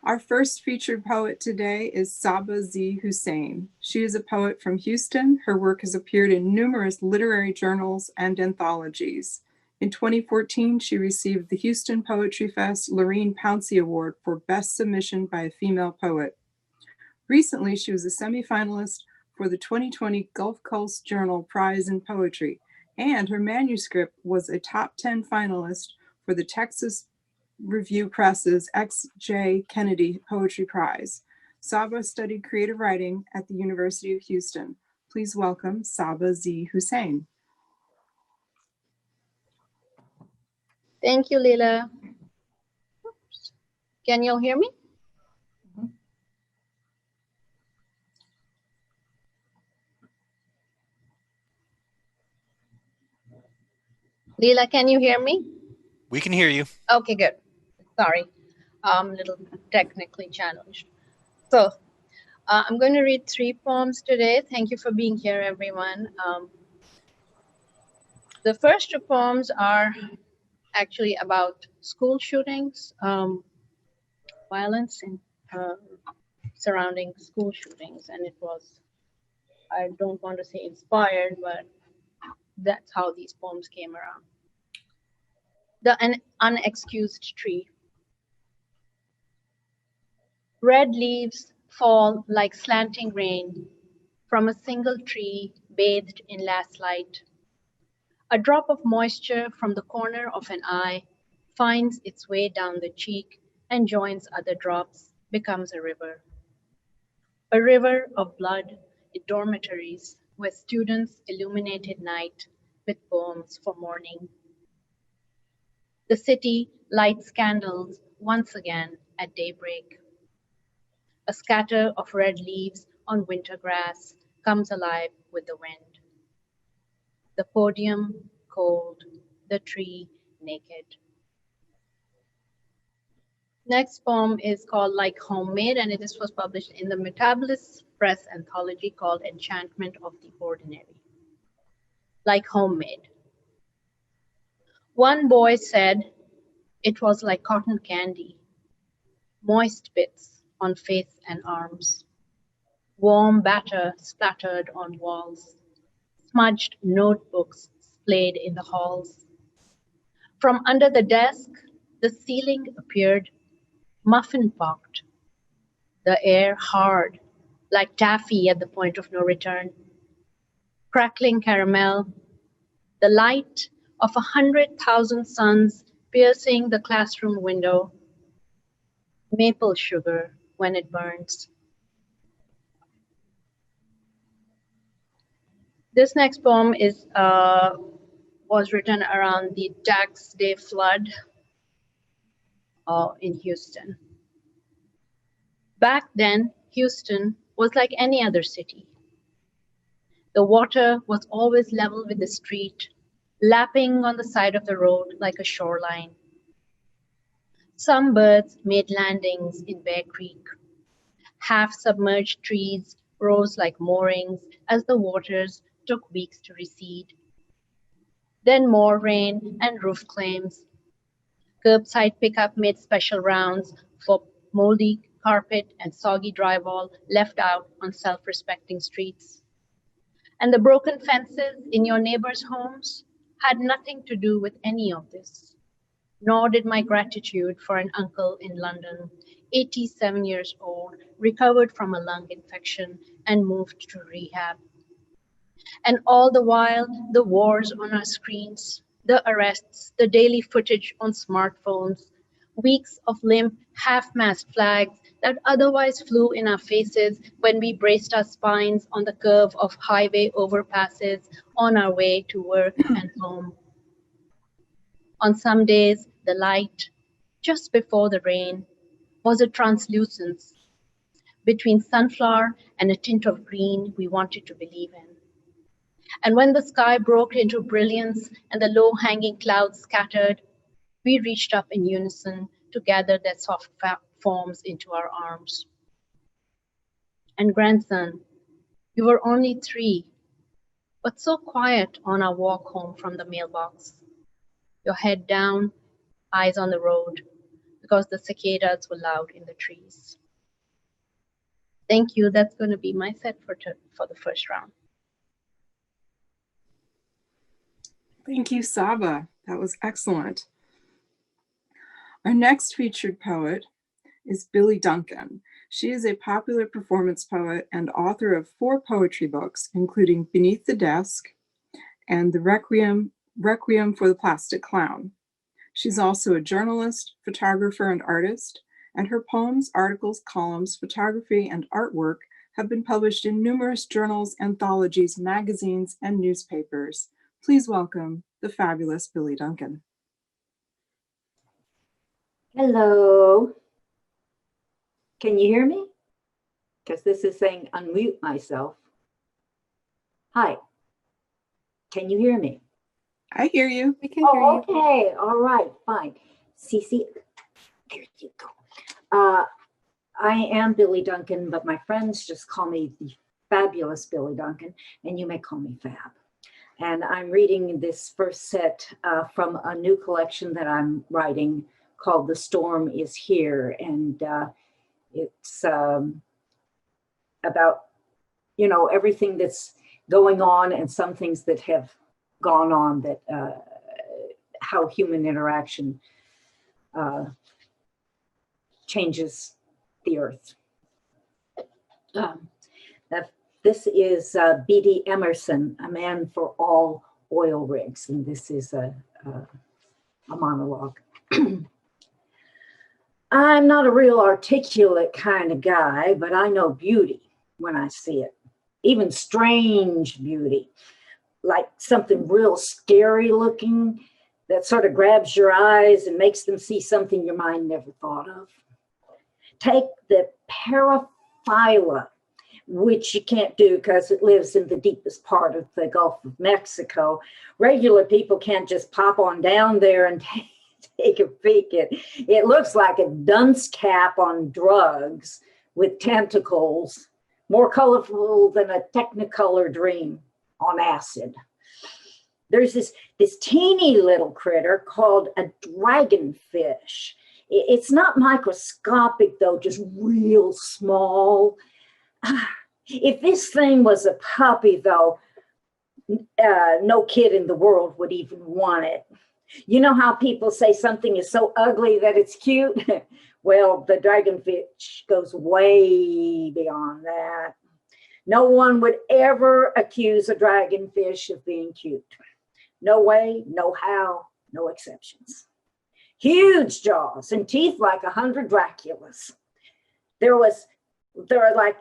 Our first featured poet today is Saba Z. Hussein. She is a poet from Houston. Her work has appeared in numerous literary journals and anthologies. In 2014, she received the Houston Poetry Fest Lorene Pouncey Award for Best Submission by a Female Poet. Recently, she was a semifinalist for the 2020 Gulf Coast Journal Prize in Poetry, and her manuscript was a top 10 finalist for the Texas Review Press's X.J. Kennedy Poetry Prize. Saba studied creative writing at the University of Houston. Please welcome Saba Z. Hussein. Thank you, Leila. Can you all hear me? Leila, can you hear me? We can hear you. Okay, good. Sorry, I'm a little technically challenged. So I'm going to read 3 poems today. Thank you for being here, everyone. The first 2 poems are actually about school shootings, violence in, surrounding school shootings. And it was, I don't want to say inspired, but that's how these poems came around. The Unexcused Tree. Red leaves fall like slanting rain from a single tree bathed in last light. A drop of moisture from the corner of an eye finds its way down the cheek and joins other drops, becomes a river. A river of blood in dormitories where students illuminated night with poems for morning. The city lights candles once again at daybreak. A scatter of red leaves on winter grass comes alive with the wind. The podium cold, the tree naked. Next poem is called Like Homemade, and this was published in the Metabolist Press anthology called Enchantment of the Ordinary. Like homemade. One boy said it was like cotton candy, moist bits on face and arms, warm batter splattered on walls, smudged notebooks splayed in the halls. From under the desk, the ceiling appeared muffin-pocked, the air hard, like taffy at the point of no return. Crackling caramel, the light of 100,000 suns piercing the classroom window. Maple sugar when it burns. This next poem was written around the Tax Day flood in Houston. Back then, Houston was like any other city. The water was always level with the street, lapping on the side of the road like a shoreline. Some birds made landings in Bear Creek. Half-submerged trees rose like moorings as the waters took weeks to recede. Then more rain and roof claims. Curbside pickup made special rounds for moldy carpet and soggy drywall left out on self-respecting streets. And the broken fences in your neighbors' homes had nothing to do with any of this. Nor did my gratitude for an uncle in London, 87 years old, recovered from a lung infection and moved to rehab. And all the while, the wars on our screens, the arrests, the daily footage on smartphones, weeks of limp, half-mast flags that otherwise flew in our faces when we braced our spines on the curve of highway overpasses on our way to work and home. On some days, the light, just before the rain, was a translucence between sunflower and a tint of green we wanted to believe in. And when the sky broke into brilliance and the low-hanging clouds scattered, we reached up in unison to gather their soft forms into our arms. And grandson, you were only 3, but so quiet on our walk home from the mailbox. Your head down, eyes on the road, because the cicadas were loud in the trees. Thank you. That's going to be my set for the first round. Thank you, Saba. That was excellent. Our next featured poet is Billy Duncan. She is a popular performance poet and author of 4 poetry books, including Beneath the Desk and the Requiem for the Plastic Clown. She's also a journalist, photographer, and artist, and her poems, articles, columns, photography, and artwork have been published in numerous journals, anthologies, magazines, and newspapers. Please welcome the fabulous Billy Duncan. Hello. Can you hear me? Because this is saying unmute myself. Hi. Can you hear me? I hear you. We can hear you. Okay. All right. Fine. Cece, there you go. I am Billy Duncan, but my friends just call me the fabulous Billy Duncan, and you may call me Fab. And I'm reading this first set from a new collection that I'm writing called The Storm Is Here. And it's about, you know, everything that's going on and some things that have gone on, that how human interaction changes the earth. This is B.D. Emerson, A Man for All Oil Rigs, and this is a monologue. I'm not a real articulate kind of guy, but I know beauty when I see it, even strange beauty, like something real scary looking that sort of grabs your eyes and makes them see something your mind never thought of. Take the paraphyla, which you can't do because it lives in the deepest part of the Gulf of Mexico. Regular people can't just pop on down there and take a peek. It looks like a dunce cap on drugs with tentacles, more colorful than a Technicolor dream on acid. There's this teeny little critter called a dragonfish. It's not microscopic though, just real small. If this thing was a puppy though, no kid in the world would even want it. You know how people say something is so ugly that it's cute? Well, the dragonfish goes way beyond that. No one would ever accuse a dragonfish of being cute. No way, no how, no exceptions. Huge jaws and teeth like 100 Draculas. There are like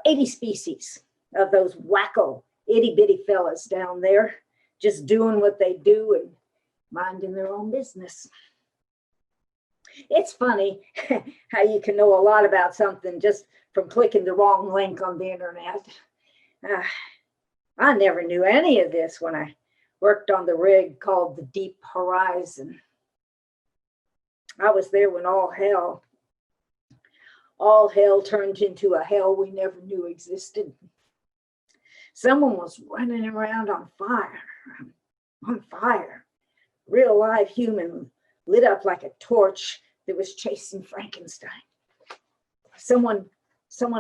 80 species of those wacko itty bitty fellas down there, just doing what they do and minding their own business. It's funny how you can know a lot about something just from clicking the wrong link on the internet. I never knew any of this when I worked on the rig called the Deep Horizon. I was there when all hell turned into a hell we never knew existed. Someone was running around on fire. Real live human lit up like a torch that was chasing Frankenstein. Someone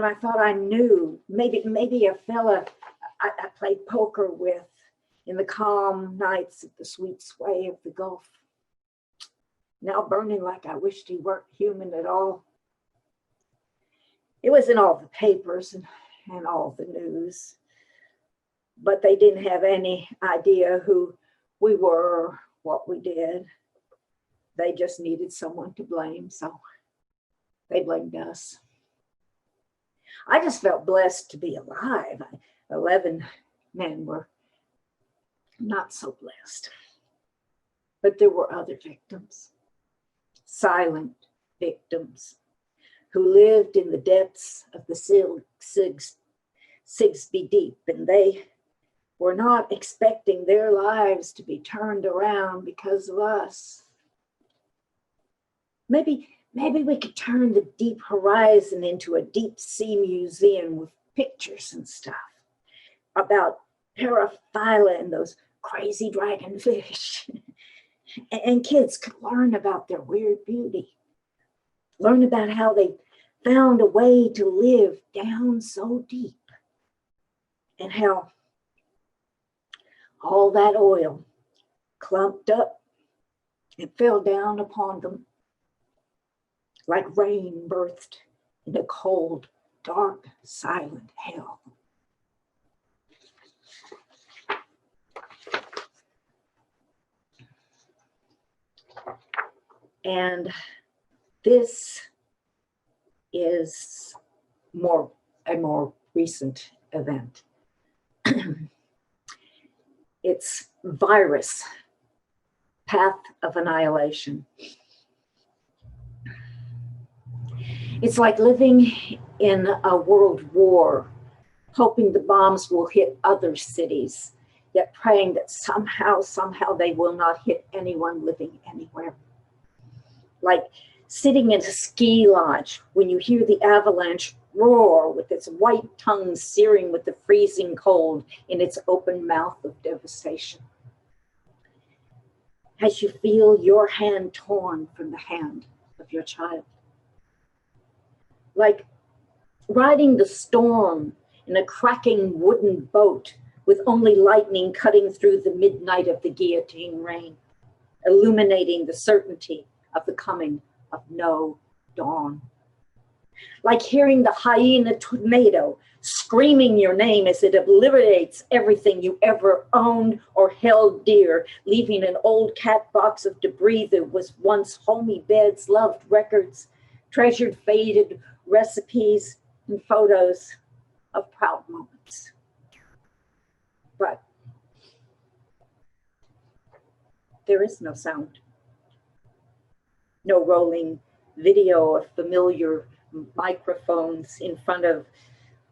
I thought I knew, maybe a fella I played poker with in the calm nights of the sweet sway of the Gulf. Now burning like I wished he weren't human at all. It was in all the papers and all the news, but they didn't have any idea who we were or what we did. They just needed someone to blame, so they blamed us. I just felt blessed to be alive. 11 men were not so blessed, but there were other victims, silent victims, who lived in the depths of the Sigsbee Deep, and they were not expecting their lives to be turned around because of us. Maybe we could turn the Deep Horizon into a deep sea museum with pictures and stuff about paraphyla and those crazy dragonfish. And kids could learn about their weird beauty. Learn about how they found a way to live down so deep and how all that oil clumped up and fell down upon them like rain birthed in a cold, dark, silent hell. And this is a more recent event. It's Virus, Path of Annihilation. It's like living in a world war, hoping the bombs will hit other cities, yet praying that somehow they will not hit anyone living anywhere. Like sitting in a ski lodge when you hear the avalanche roar with its white tongue searing with the freezing cold in its open mouth of devastation. As you feel your hand torn from the hand of your child. Like riding the storm in a cracking wooden boat with only lightning cutting through the midnight of the guillotine rain, illuminating the certainty of the coming of no dawn. Like hearing the hyena tornado screaming your name as it obliterates everything you ever owned or held dear, leaving an old cat box of debris that was once homey beds, loved records, treasured faded recipes, and photos of proud moments. But there is no sound. No rolling video of familiar microphones in front of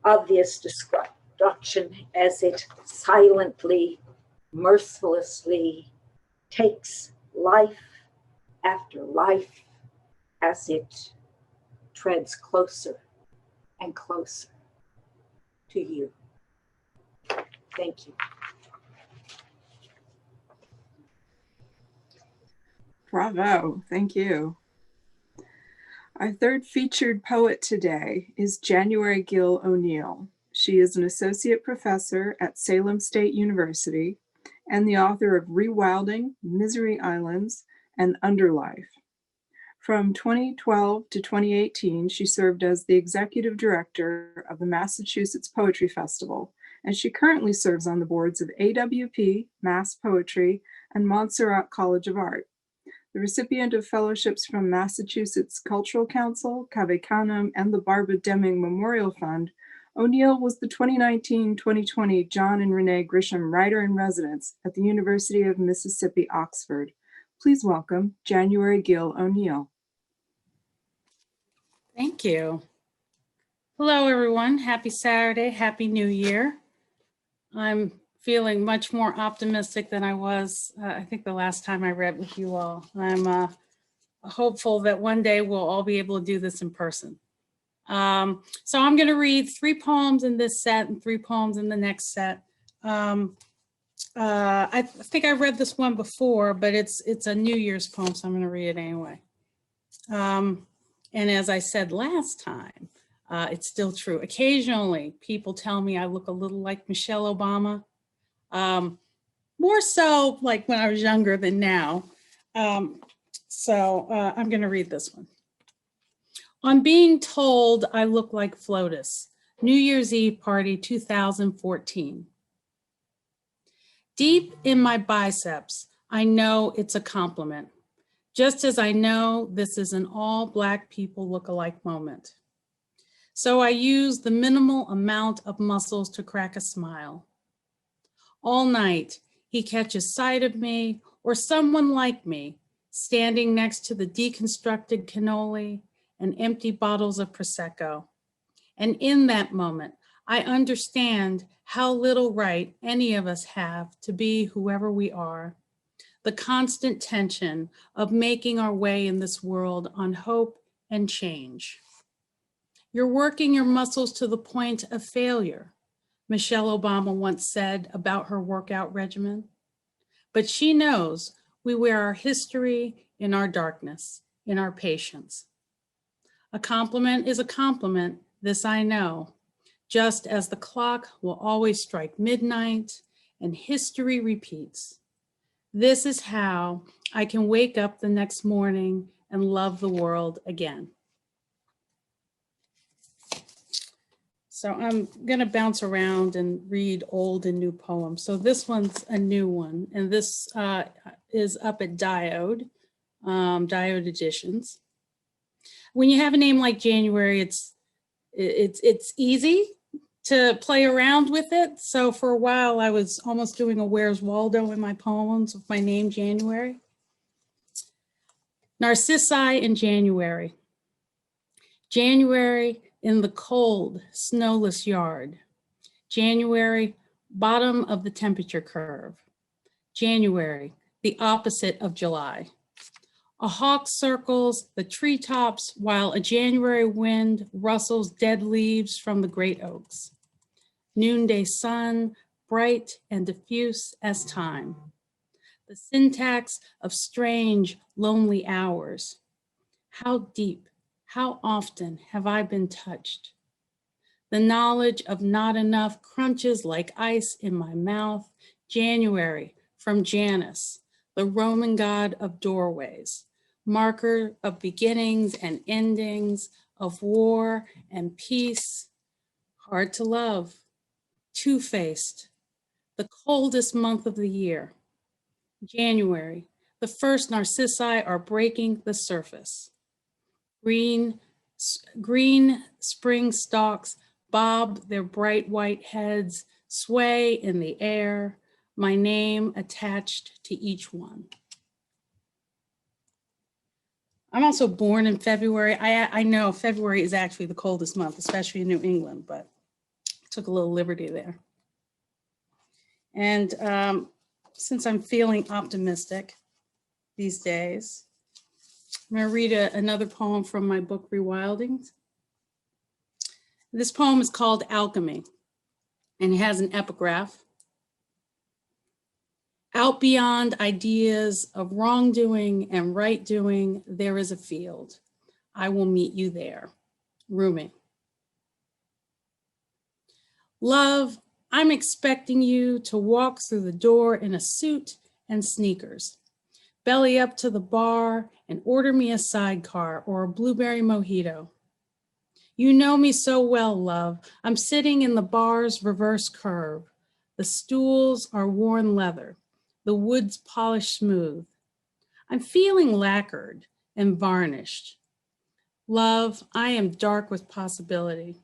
obvious destruction as it silently, mercilessly takes life after life as it treads closer and closer to you. Thank you. Bravo, thank you. Our third featured poet today is January Gill O'Neill. She is an associate professor at Salem State University and the author of Rewilding, Misery Islands, and Underlife. From 2012 to 2018, she served as the executive director of the Massachusetts Poetry Festival, and she currently serves on the boards of AWP, Mass Poetry, and Montserrat College of Art. The recipient of fellowships from Massachusetts Cultural Council, Cave Canem, and the Barbara Deming Memorial Fund, O'Neill was the 2019-2020 John and Renee Grisham Writer-in-Residence at the University of Mississippi, Oxford. Please welcome January Gill O'Neill. Thank you. Hello, everyone. Happy Saturday. Happy New Year. I'm feeling much more optimistic than I was, I think the last time I read with you all. I'm hopeful that one day we'll all be able to do this in person. So I'm going to read 3 poems in this set and 3 poems in the next set. I think I read this one before, but it's a New Year's poem, so I'm going to read it anyway. And as I said last time, it's still true. Occasionally, people tell me I look a little like Michelle Obama. More so like when I was younger than now. So I'm going to read this one. On being told I look like Flotus, New Year's Eve party 2014. Deep in my biceps, I know it's a compliment, just as I know this is an all Black people look-alike moment. So I use the minimal amount of muscles to crack a smile. All night, he catches sight of me or someone like me standing next to the deconstructed cannoli and empty bottles of Prosecco. And in that moment, I understand how little right any of us have to be whoever we are. The constant tension of making our way in this world on hope and change. You're working your muscles to the point of failure, Michelle Obama once said about her workout regimen. But she knows we wear our history in our darkness, in our patience. A compliment is a compliment, this I know, just as the clock will always strike midnight and history repeats. This is how I can wake up the next morning and love the world again. So I'm going to bounce around and read old and new poems. So this one's a new one, and this is up at Diode, Diode Editions. When you have a name like January, it's easy to play around with it. So for a while, I was almost doing a Where's Waldo in my poems with my name January. Narcissi in January. January in the cold, snowless yard. January, bottom of the temperature curve. January, the opposite of July. A hawk circles the treetops while a January wind rustles dead leaves from the great oaks. Noonday sun, bright and diffuse as time. The syntax of strange, lonely hours. How deep, how often have I been touched? The knowledge of not enough crunches like ice in my mouth. January from Janus, the Roman god of doorways, marker of beginnings and endings, of war and peace. Hard to love, two-faced, the coldest month of the year. January, the first narcissi are breaking the surface. Green spring stalks bob their bright white heads, sway in the air, my name attached to each one. I'm also born in February. I know February is actually the coldest month, especially in New England, but I took a little liberty there. And since I'm feeling optimistic these days, I'm going to read another poem from my book, Rewildings. This poem is called Alchemy, and it has an epigraph. Out beyond ideas of wrongdoing and right doing, there is a field. I will meet you there. Rumi. Love, I'm expecting you to walk through the door in a suit and sneakers, belly up to the bar and order me a sidecar or a blueberry mojito. You know me so well, love. I'm sitting in the bar's reverse curve. The stools are worn leather. The wood's polished smooth. I'm feeling lacquered and varnished. Love, I am dark with possibility.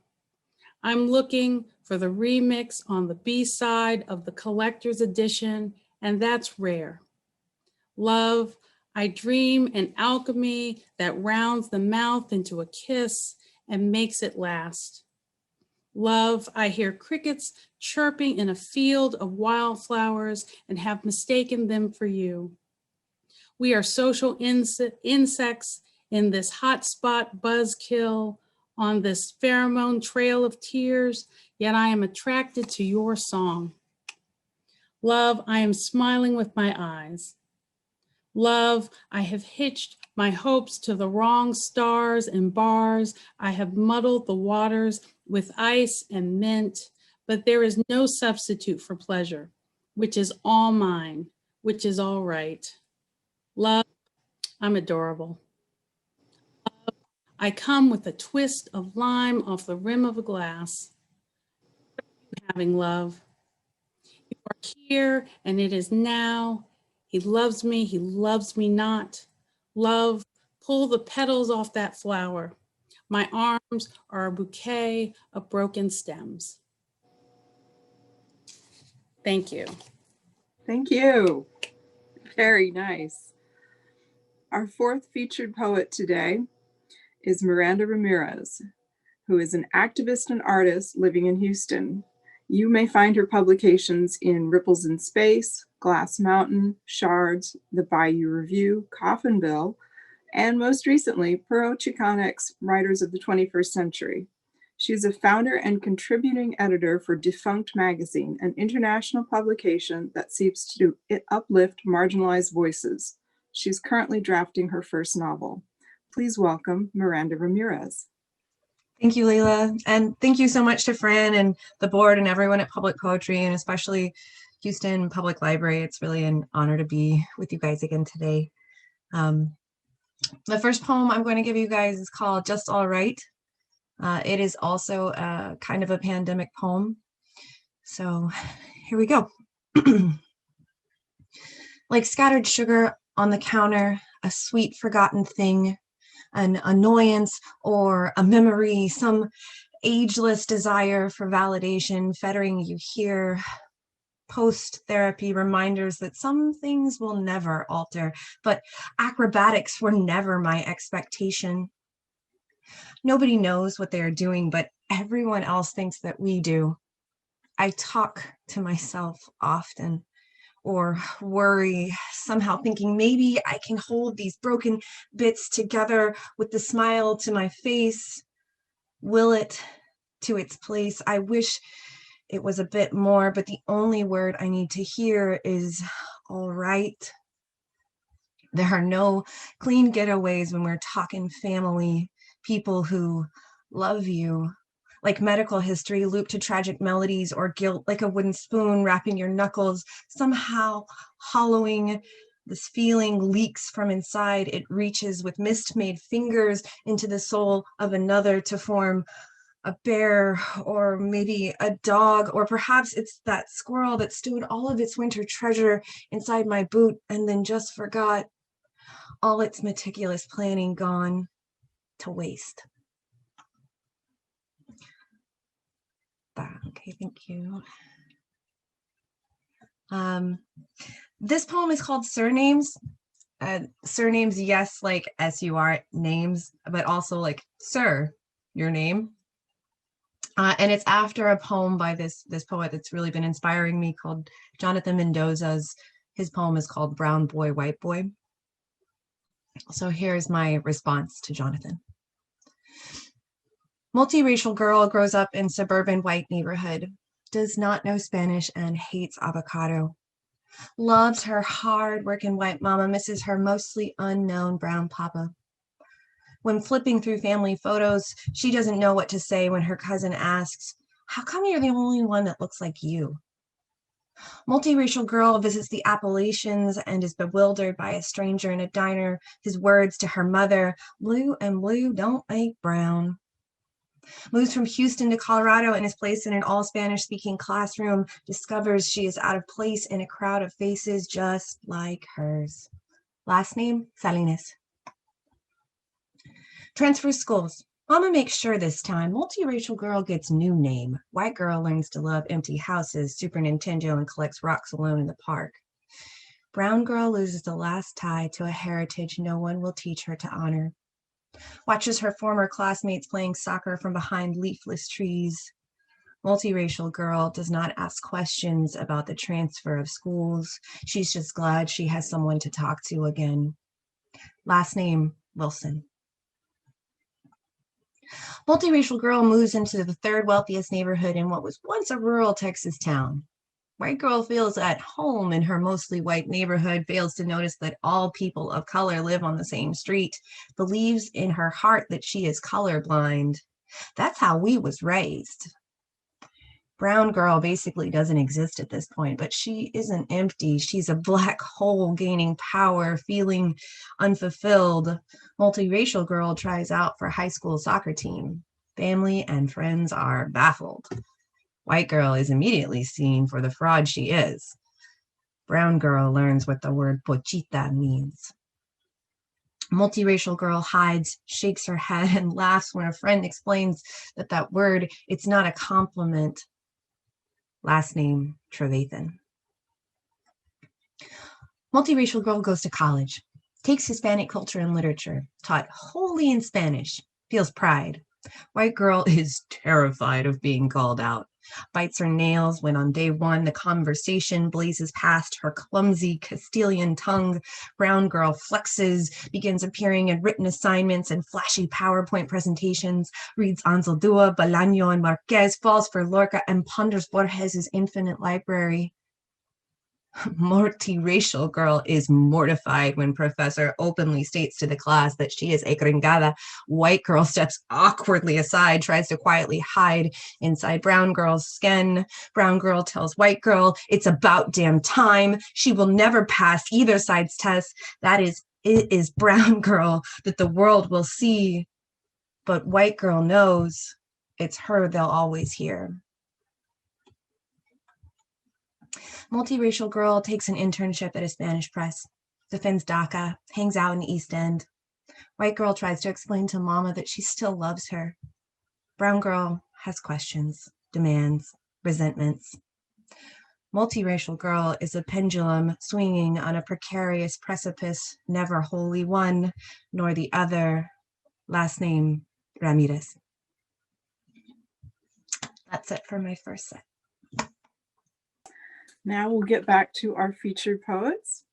I'm looking for the remix on the B-side of the collector's edition, and that's rare. Love, I dream an alchemy that rounds the mouth into a kiss and makes it last. Love, I hear crickets chirping in a field of wildflowers and have mistaken them for you. We are social insects in this hotspot buzzkill on this pheromone trail of tears, yet I am attracted to your song. Love, I am smiling with my eyes. Love, I have hitched my hopes to the wrong stars and bars. I have muddled the waters with ice and mint, but there is no substitute for pleasure, which is all mine, which is all right. Love, I'm adorable. Love, I come with a twist of lime off the rim of a glass. Having love. You are here and it is now. He loves me not. Love, pull the petals off that flower. My arms are a bouquet of broken stems. Thank you. Thank you. Very nice. Our fourth featured poet today is Miranda Ramirez, who is an activist and artist living in Houston. You may find her publications in Ripples in Space, Glass Mountain, Shards, The Bayou Review, Coffinville, and most recently, Puro Chicanx, Writers of the 21st Century. She is a founder and contributing editor for Defunct Magazine, an international publication that seeks to uplift marginalized voices. She's currently drafting her first novel. Please welcome Miranda Ramirez. Thank you, Layla. And thank you so much to Fran and the board and everyone at Public Poetry, and especially Houston Public Library. It's really an honor to be with you guys again today. The first poem I'm going to give you guys is called Just All Right. It is also a kind of a pandemic poem. So here we go. Like scattered sugar on the counter, a sweet forgotten thing, an annoyance or a memory, some ageless desire for validation fettering you here. Post-therapy reminders that some things will never alter, but acrobatics were never my expectation. Nobody knows what they are doing, but everyone else thinks that we do. I talk to myself often, or worry, somehow thinking maybe I can hold these broken bits together with the smile to my face, will it to its place. I wish it was a bit more, but the only word I need to hear is all right. There are no clean getaways when we're talking family, people who love you. Like medical history, looped to tragic melodies, or guilt like a wooden spoon wrapping your knuckles, somehow hollowing. This feeling leaks from inside. It reaches with mist-made fingers into the soul of another to form a bear, or maybe a dog, or perhaps it's that squirrel that stowed all of its winter treasure inside my boot and then just forgot, all its meticulous planning gone to waste. Okay, thank you. This poem is called Surnames. Surnames, yes, like S-U-R names, but also like sir, your name. And it's after a poem by this poet that's really been inspiring me called Jonathan Mendoza's. His poem is called Brown Boy, White Boy. So here's my response to Jonathan. Multiracial girl grows up in suburban white neighborhood, does not know Spanish and hates avocado. Loves her hard-working white mama, misses her mostly unknown brown papa. When flipping through family photos, she doesn't know what to say when her cousin asks, "How come you're the only one that looks like you?" Multiracial girl visits the Appalachians and is bewildered by a stranger in a diner, his words to her mother, "Blue and blue don't make brown." Moves from Houston to Colorado and is placed in an all Spanish speaking classroom, discovers she is out of place in a crowd of faces just like hers. Last name, Salinas. Transfers schools. Mama makes sure this time. Multiracial girl gets new name. White girl learns to love empty houses, Super Nintendo, and collects rocks alone in the park. Brown girl loses the last tie to a heritage no one will teach her to honor. Watches her former classmates playing soccer from behind leafless trees. Multiracial girl does not ask questions about the transfer of schools. She's just glad she has someone to talk to again. Last name, Wilson. Multiracial girl moves into the third wealthiest neighborhood in what was once a rural Texas town. White girl feels at home in her mostly white neighborhood, fails to notice that all people of color live on the same street, believes in her heart that she is colorblind. That's how we was raised. Brown girl basically doesn't exist at this point, but she isn't empty. She's a black hole gaining power, feeling unfulfilled. Multiracial girl tries out for high school soccer team. Family and friends are baffled. White girl is immediately seen for the fraud she is. Brown girl learns what the word pochita means. Multiracial girl hides, shakes her head, and laughs when a friend explains that that word, it's not a compliment. Last name, Trevathan. Multiracial girl goes to college, takes Hispanic culture and literature, taught wholly in Spanish, feels pride. White girl is terrified of being called out, bites her nails when on day one the conversation blazes past her clumsy Castilian tongue. Brown girl flexes, begins appearing in written assignments and flashy PowerPoint presentations, reads Anzaldúa, Bolaño, and Marquez, falls for Lorca, and ponders Borges's infinite library. Multiracial girl is mortified when professor openly states to the class that she is a gringada. White girl steps awkwardly aside, tries to quietly hide inside brown girl's skin. Brown girl tells white girl it's about damn time. She will never pass either side's test. That is, it is brown girl that the world will see. But white girl knows it's her they'll always hear. Multiracial girl takes an internship at a Spanish press, defends DACA, hangs out in the East End. White girl tries to explain to mama that she still loves her. Brown girl has questions, demands, resentments. Multiracial girl is a pendulum swinging on a precarious precipice, never wholly one nor the other. Last name, Ramirez. That's it for my first set. Now we'll get back to our featured poets.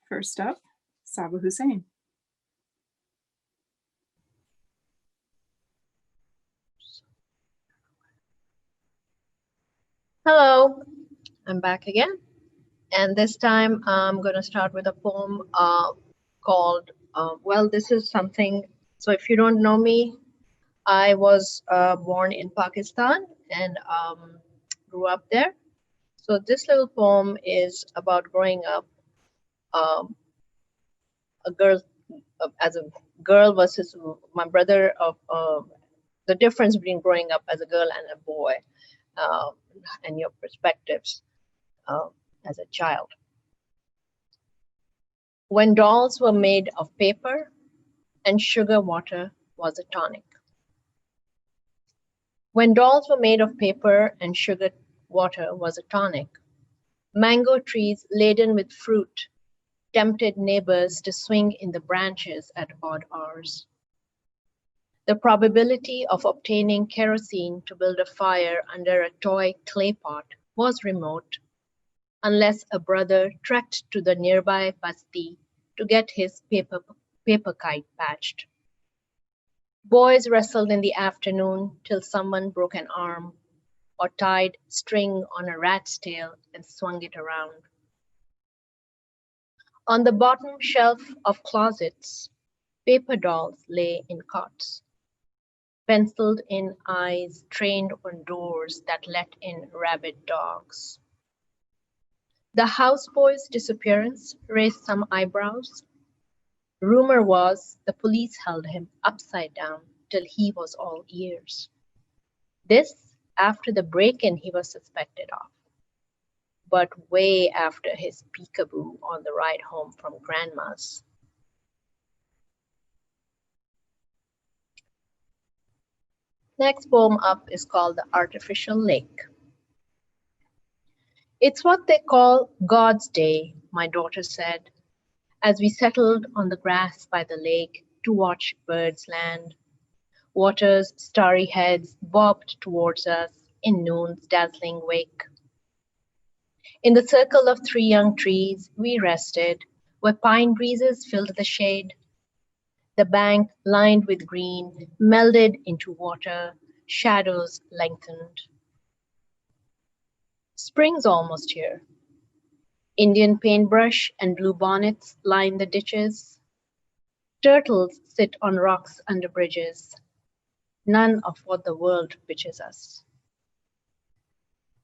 First up, Saba Hussein. Hello, I'm back again. And this time I'm going to start with a poem called, well, this is something, so if you don't know me, I was born in Pakistan and grew up there. So this little poem is about growing up a girl, as a girl versus my brother, of the difference between growing up as a girl and a boy, and your perspectives as a child. When dolls were made of paper and sugar water was a tonic. When dolls were made of paper and sugar water was a tonic, mango trees laden with fruit tempted neighbors to swing in the branches at odd hours. The probability of obtaining kerosene to build a fire under a toy clay pot was remote, unless a brother trekked to the nearby basti to get his paper kite patched. Boys wrestled in the afternoon till someone broke an arm or tied string on a rat's tail and swung it around. On the bottom shelf of closets, paper dolls lay in cots, penciled in eyes trained on doors that let in rabid dogs. The houseboy's disappearance raised some eyebrows. Rumor was the police held him upside down till he was all ears. This after the break-in he was suspected of, but way after his peekaboo on the ride home from grandma's. Next poem up is called The Artificial Lake. It's what they call God's Day, my daughter said, as we settled on the grass by the lake to watch birds land. Water's starry heads bobbed towards us in noon's dazzling wake. In the circle of 3 young trees, we rested, where pine breezes filled the shade. The bank, lined with green, melded into water, shadows lengthened. Spring's almost here. Indian paintbrush and blue bonnets line the ditches. Turtles sit on rocks under bridges. None of what the world pitches us.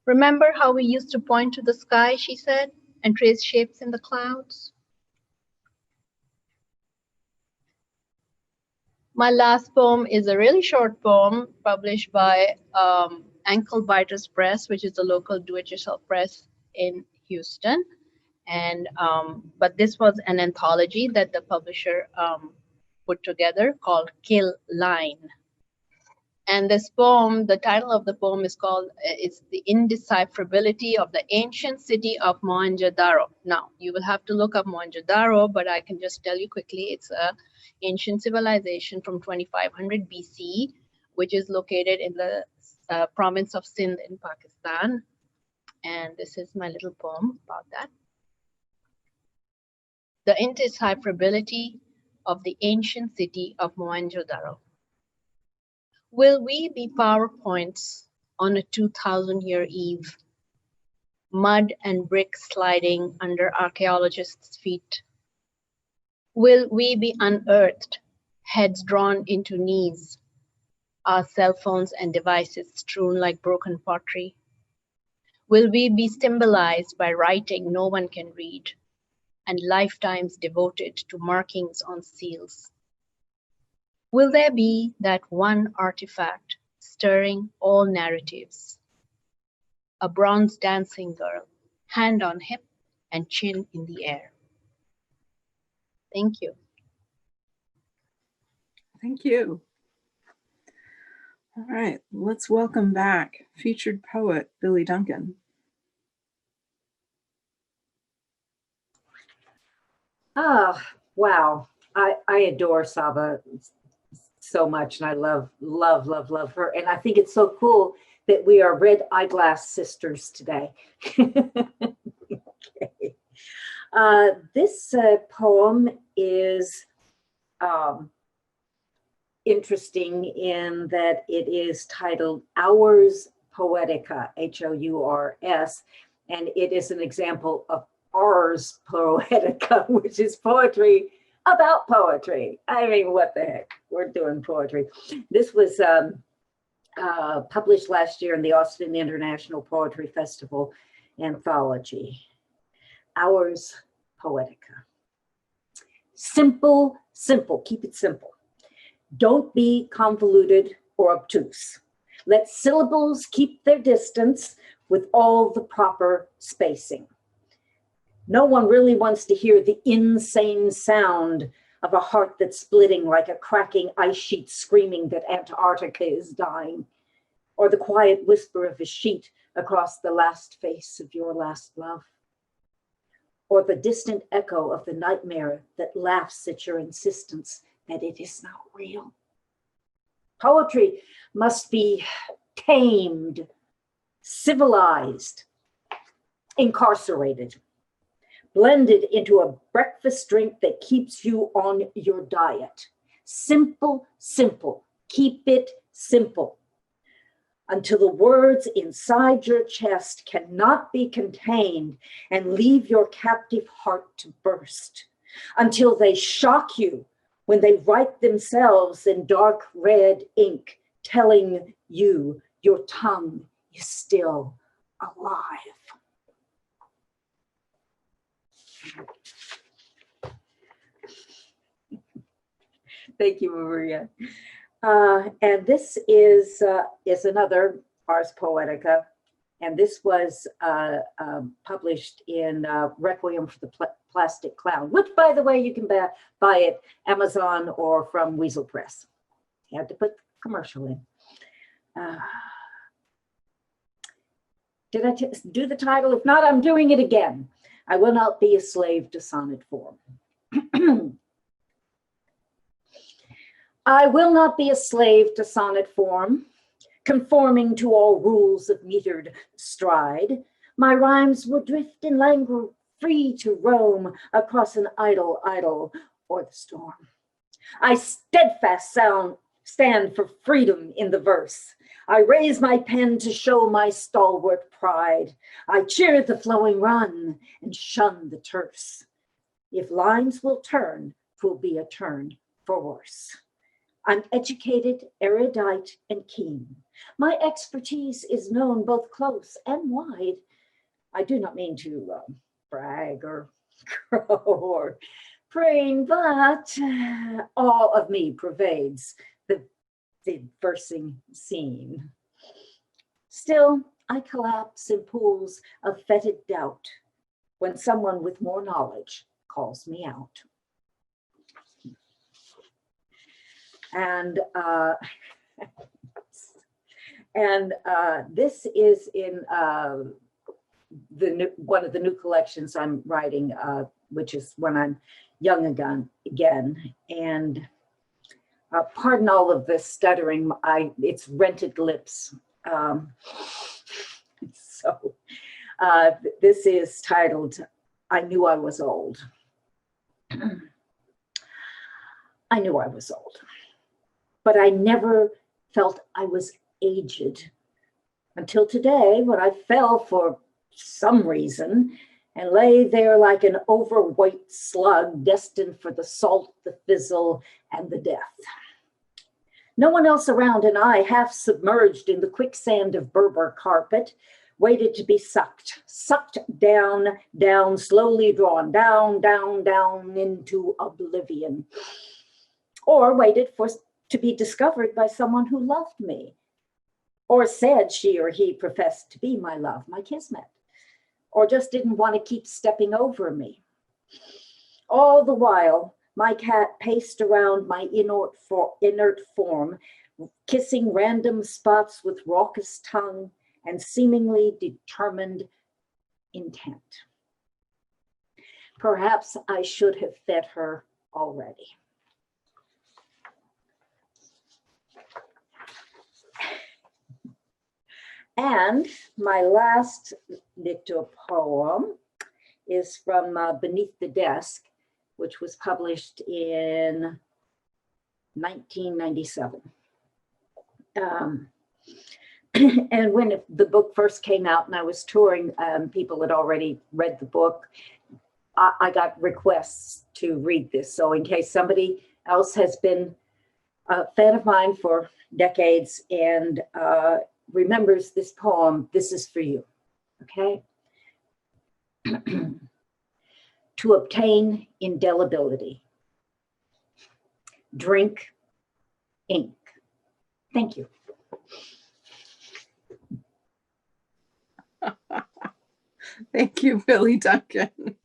Remember how we used to point to the sky, she said, and trace shapes in the clouds? My last poem is a really short poem published by Ankle Biters Press, which is a local do-it-yourself press in Houston. And but this was an anthology that the publisher put together called Kill Line. And this poem, the title of the poem is called, it's The Indecipherability of the Ancient City of Mohenjo-Daro. Now, you will have to look up Mohenjo-Daro, but I can just tell you quickly, it's an ancient civilization from 2500 BC, which is located in the province of Sindh in Pakistan. And this is my little poem about that. The Indecipherability of the Ancient City of Mohenjo-Daro. Will we be PowerPoints on a 2000-year eve? mud and bricks sliding under archaeologists' feet? Will we be unearthed, heads drawn into knees, our cell phones and devices strewn like broken pottery? Will we be symbolized by writing no one can read and lifetimes devoted to markings on seals? Will there be that one artifact stirring all narratives? A bronze dancing girl, hand on hip and chin in the air. Thank you. Thank you. All right, let's welcome back featured poet Billy Duncan. Oh, wow. I adore Saba so much, and I love her. And I think it's so cool that we are red eyeglass sisters today. Okay. This poem is interesting in that it is titled Hours Poetica, H-O-U-R-S, and it is an example of Ars Poetica, which is poetry about poetry. I mean, what the heck? We're doing poetry. This was published last year in the Austin International Poetry Festival anthology. Hours Poetica. Simple, simple, keep it simple. Don't be convoluted or obtuse. Let syllables keep their distance with all the proper spacing. No one really wants to hear the insane sound of a heart that's splitting like a cracking ice sheet screaming that Antarctica is dying, or the quiet whisper of a sheet across the last face of your last love, or the distant echo of the nightmare that laughs at your insistence that it is not real. Poetry must be tamed, civilized, incarcerated, blended into a breakfast drink that keeps you on your diet. Simple, simple, keep it simple. Until the words inside your chest cannot be contained and leave your captive heart to burst. Until they shock you when they write themselves in dark red ink, telling you your tongue is still alive. Thank you, Maria. And this is another Ars Poetica, and this was published in Requiem for the Plastic Clown, which, by the way, you can buy at Amazon or from Weasel Press. You had to put the commercial in. Did I do the title? If not, I'm doing it again. I will not be a slave to sonnet form. I will not be a slave to sonnet form, conforming to all rules of metered stride. My rhymes will drift and languor, free to roam across an idle or the storm. I steadfast stand for freedom in the verse. I raise my pen to show my stalwart pride. I cheer the flowing run and shun the terse. If lines will turn, 'twill be a turn for worse. I'm educated, erudite, and keen. My expertise is known both close and wide. I do not mean to brag or crow or preen, but all of me pervades the versing scene. Still, I collapse in pools of fetid doubt when someone with more knowledge calls me out. And this is in one of the new collections I'm writing, which is When I'm Young Again. And pardon all of this stuttering. It's rented lips. So this is titled, I Knew I Was Old. I knew I was old, but I never felt I was aged until today when I fell for some reason and lay there like an overweight slug destined for the salt, the fizzle, and the death. No one else around, and I, half submerged in the quicksand of Berber carpet, waited to be sucked down, down, slowly drawn down, down, down into oblivion. Or waited to be discovered by someone who loved me, or said she or he professed to be my love, my kismet, or just didn't want to keep stepping over me. All the while, my cat paced around my inert form, kissing random spots with raucous tongue and seemingly determined intent. Perhaps I should have fed her already. And my last little poem is from Beneath the Desk, which was published in 1997. And when the book first came out and I was touring, people had already read the book. I got requests to read this. So in case somebody else has been a fan of mine for decades and remembers this poem, this is for you, okay? To obtain indelibility. Drink ink. Thank you. Thank you, Billy Duncan.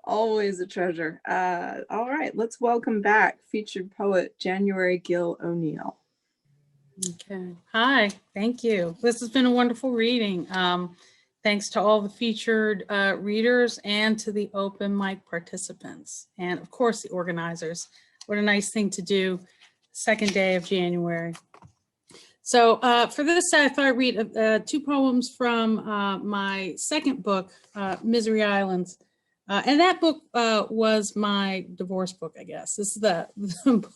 Always a treasure. All right, let's welcome back featured poet January Gill O'Neill. Okay. Hi, thank you. This has been a wonderful reading. Thanks to all the featured readers and to the open mic participants. And of course, the organizers. What a nice thing to do, second day of January. So for this, I thought I'd read two poems from my second book, Misery Islands. And that book was my divorce book, I guess. This is the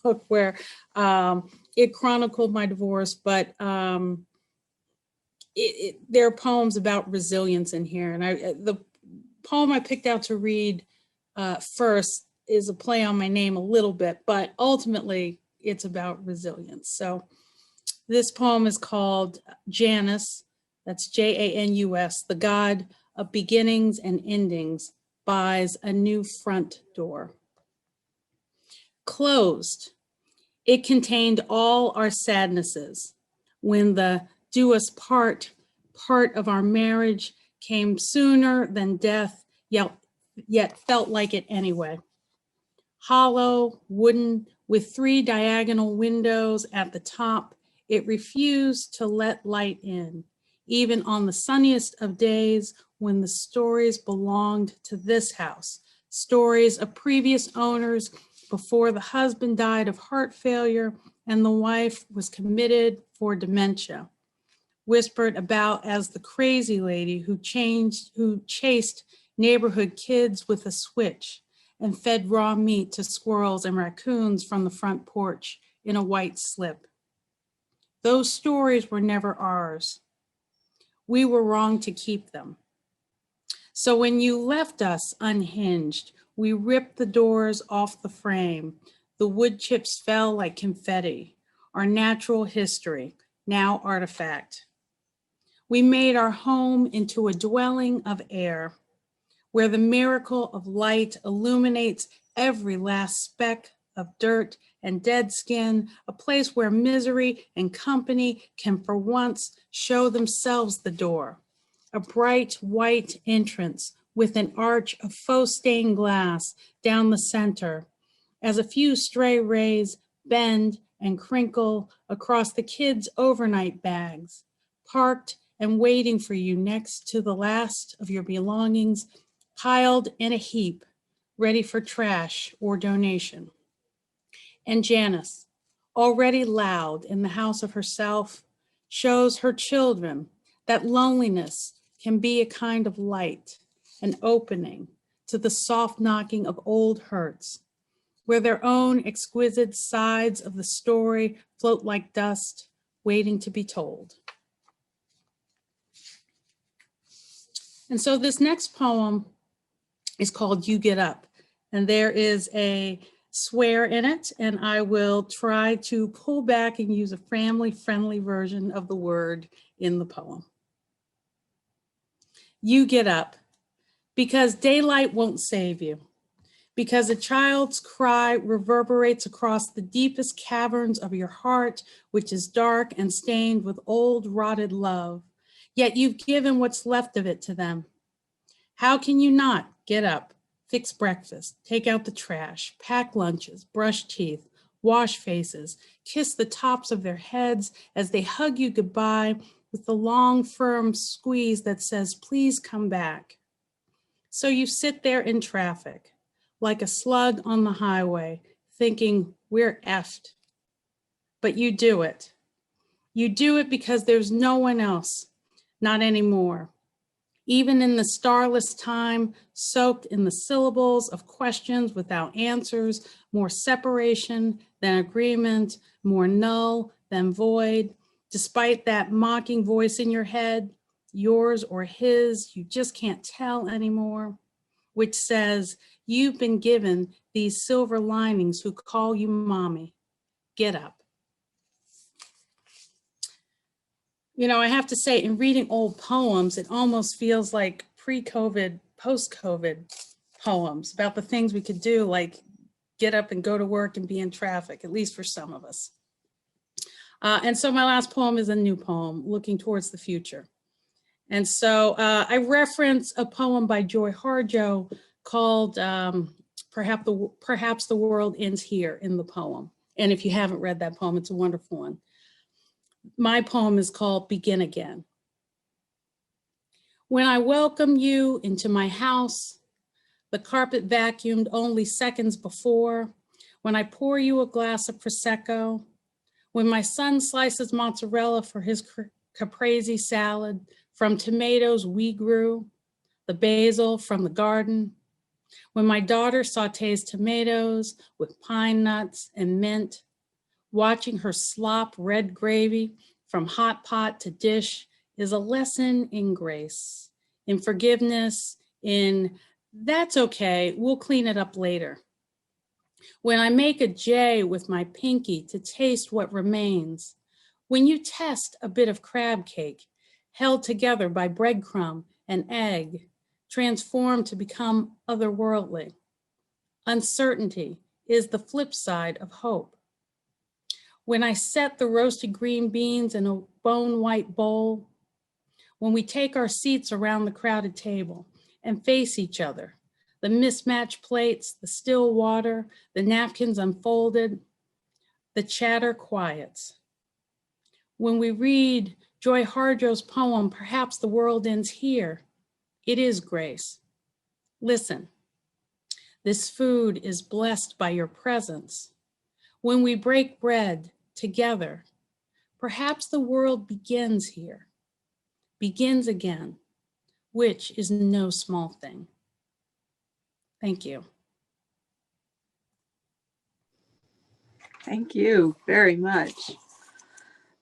book where it chronicled my divorce, but there are poems about resilience in here. And the poem I picked out to read first is a play on my name a little bit, but ultimately it's about resilience. So this poem is called Janus, that's Janus, the god of beginnings and endings, buys a new front door. Closed, it contained all our sadnesses. When the do us part of our marriage came sooner than death, yet felt like it anyway. Hollow, wooden, with 3 diagonal windows at the top, it refused to let light in, even on the sunniest of days when the stories belonged to this house, stories of previous owners before the husband died of heart failure and the wife was committed for dementia, whispered about as the crazy lady who chased neighborhood kids with a switch and fed raw meat to squirrels and raccoons from the front porch in a white slip. Those stories were never ours. We were wrong to keep them. So when you left us unhinged, we ripped the doors off the frame. The wood chips fell like confetti, our natural history, now artifact. We made our home into a dwelling of air, where the miracle of light illuminates every last speck of dirt and dead skin, a place where misery and company can for once show themselves the door, a bright white entrance with an arch of faux stained glass down the center, as a few stray rays bend and crinkle across the kids' overnight bags, parked and waiting for you next to the last of your belongings, piled in a heap, ready for trash or donation. And Janus, already loud in the house of herself, shows her children that loneliness can be a kind of light, an opening to the soft knocking of old hurts, where their own exquisite sides of the story float like dust, waiting to be told. And so this next poem is called You Get Up. And there is a swear in it, and I will try to pull back and use a family-friendly version of the word in the poem. You get up because daylight won't save you, because a child's cry reverberates across the deepest caverns of your heart, which is dark and stained with old rotted love, yet you've given what's left of it to them. How can you not get up, fix breakfast, take out the trash, pack lunches, brush teeth, wash faces, kiss the tops of their heads as they hug you goodbye with the long, firm squeeze that says, please come back. So you sit there in traffic, like a slug on the highway, thinking we're effed. But you do it. You do it because there's no one else, not anymore. Even in the starless time, soaked in the syllables of questions without answers, more separation than agreement, more null than void. Despite that mocking voice in your head, yours or his, you just can't tell anymore, which says, you've been given these silver linings who call you mommy. Get up. You know, I have to say, in reading old poems, it almost feels like pre-COVID, post-COVID poems about the things we could do, like get up and go to work and be in traffic, at least for some of us. And so my last poem is a new poem, Looking Towards the Future. And so I reference a poem by Joy Harjo called Perhaps the World Ends Here in the poem. And if you haven't read that poem, it's a wonderful one. My poem is called Begin Again. When I welcome you into my house, the carpet vacuumed only seconds before, when I pour you a glass of Prosecco, when my son slices mozzarella for his caprese salad from tomatoes we grew, the basil from the garden, when my daughter sautés tomatoes with pine nuts and mint, watching her slop red gravy from hot pot to dish is a lesson in grace, in forgiveness, in that's okay, we'll clean it up later. When I make a J with my pinky to taste what remains, when you test a bit of crab cake held together by breadcrumb and egg, transformed to become otherworldly. Uncertainty is the flip side of hope. When I set the roasted green beans in a bone white bowl, when we take our seats around the crowded table and face each other, the mismatched plates, the still water, the napkins unfolded, the chatter quiets. When we read Joy Harjo's poem, Perhaps the World Ends Here, it is grace. Listen, this food is blessed by your presence. When we break bread together, perhaps the world begins here, begins again, which is no small thing. Thank you. Thank you very much.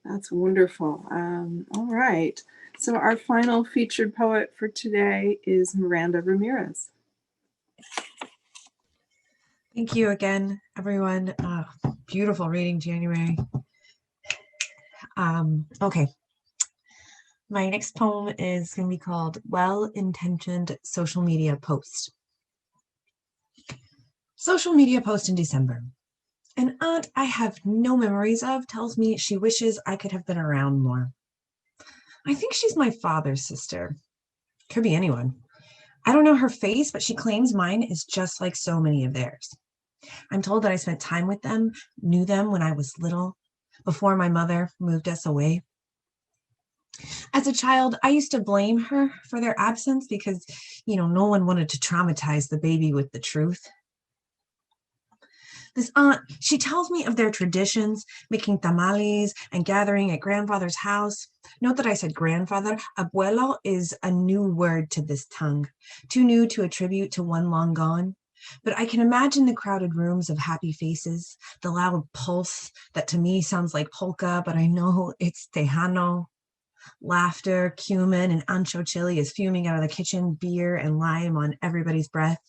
That's wonderful. All right. So our final featured poet for today is Miranda Ramirez. Thank you again, everyone. Beautiful reading, January. Okay. My next poem is going to be called Well-Intentioned Social Media Post. Social media post in December. An aunt I have no memories of tells me she wishes I could have been around more. I think she's my father's sister. Could be anyone. I don't know her face, but she claims mine is just like so many of theirs. I'm told that I spent time with them, knew them when I was little, before my mother moved us away. As a child, I used to blame her for their absence because, no one wanted to traumatize the baby with the truth. This aunt, she tells me of their traditions, making tamales and gathering at grandfather's house. Note that I said grandfather. Abuelo is a new word to this tongue, too new to attribute to one long gone. But I can imagine the crowded rooms of happy faces, the loud pulse that to me sounds like polka, but I know it's Tejano. Laughter, cumin, and ancho chili is fuming out of the kitchen, beer and lime on everybody's breath.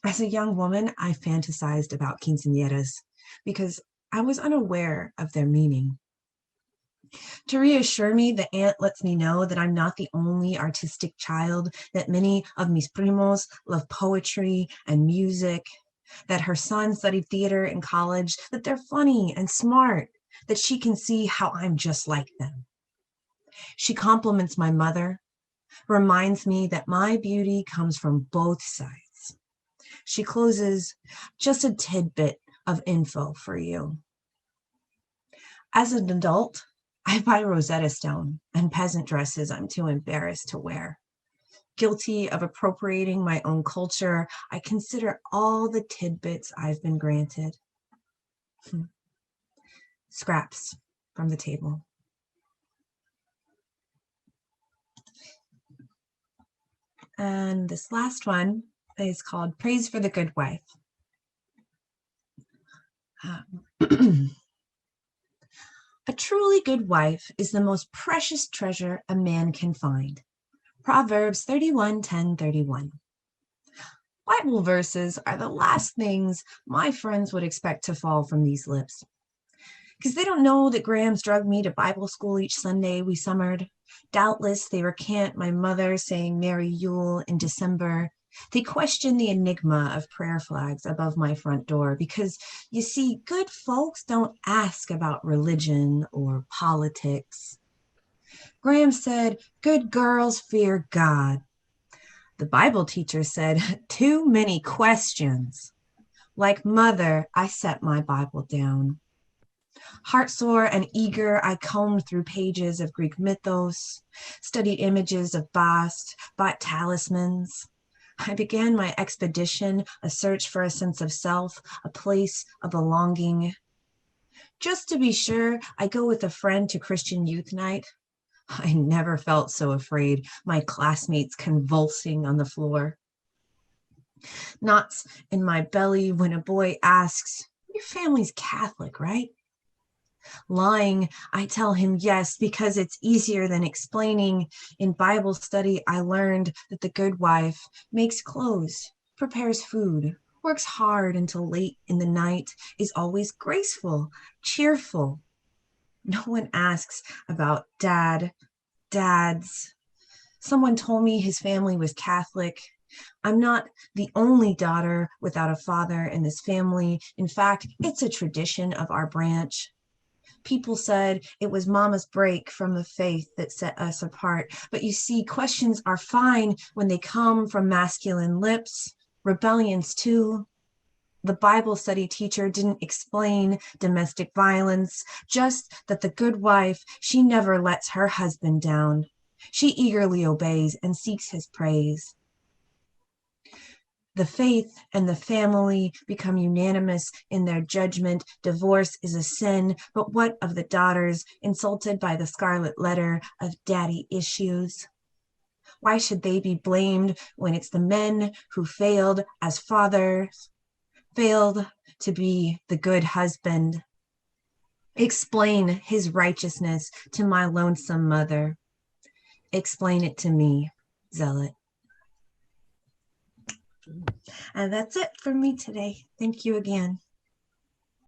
As a young woman, I fantasized about quinceañeras because I was unaware of their meaning. To reassure me, the aunt lets me know that I'm not the only artistic child, that many of mis primos love poetry and music, that her son studied theater in college, that they're funny and smart, that she can see how I'm just like them. She compliments my mother, reminds me that my beauty comes from both sides. She closes, just a tidbit of info for you. As an adult, I buy Rosetta Stone and peasant dresses I'm too embarrassed to wear. Guilty of appropriating my own culture, I consider all the tidbits I've been granted. Scraps from the table. And this last one is called Praise for the Good Wife. A truly good wife is the most precious treasure a man can find. Proverbs 31:10-31. Bible verses are the last things my friends would expect to fall from these lips. Because they don't know that Grams drugged me to Bible school each Sunday we summered. Doubtless they recant my mother saying Merry Yule in December. They question the enigma of prayer flags above my front door because, you see, good folks don't ask about religion or politics. Graham said, good girls fear God. The Bible teacher said, too many questions. Like mother, I set my Bible down. Heartsore and eager, I combed through pages of Greek mythos, studied images of Bast, bought talismans. I began my expedition, a search for a sense of self, a place of belonging. Just to be sure, I go with a friend to Christian youth night. I never felt so afraid, my classmates convulsing on the floor. Knots in my belly when a boy asks, your family's Catholic, right? Lying, I tell him yes, because it's easier than explaining. In Bible study, I learned that the good wife makes clothes, prepares food, works hard until late in the night, is always graceful, cheerful. No one asks about dads. Someone told me his family was Catholic. I'm not the only daughter without a father in this family. In fact, it's a tradition of our branch. People said it was Mama's break from the faith that set us apart. But you see, questions are fine when they come from masculine lips, rebellions too. The Bible study teacher didn't explain domestic violence, just that the good wife, she never lets her husband down. She eagerly obeys and seeks his praise. The faith and the family become unanimous in their judgment. Divorce is a sin, but what of the daughters insulted by the scarlet letter of daddy issues? Why should they be blamed when it's the men who failed as fathers, failed to be the good husband? Explain his righteousness to my lonesome mother. Explain it to me, zealot. And that's it for me today. Thank you again.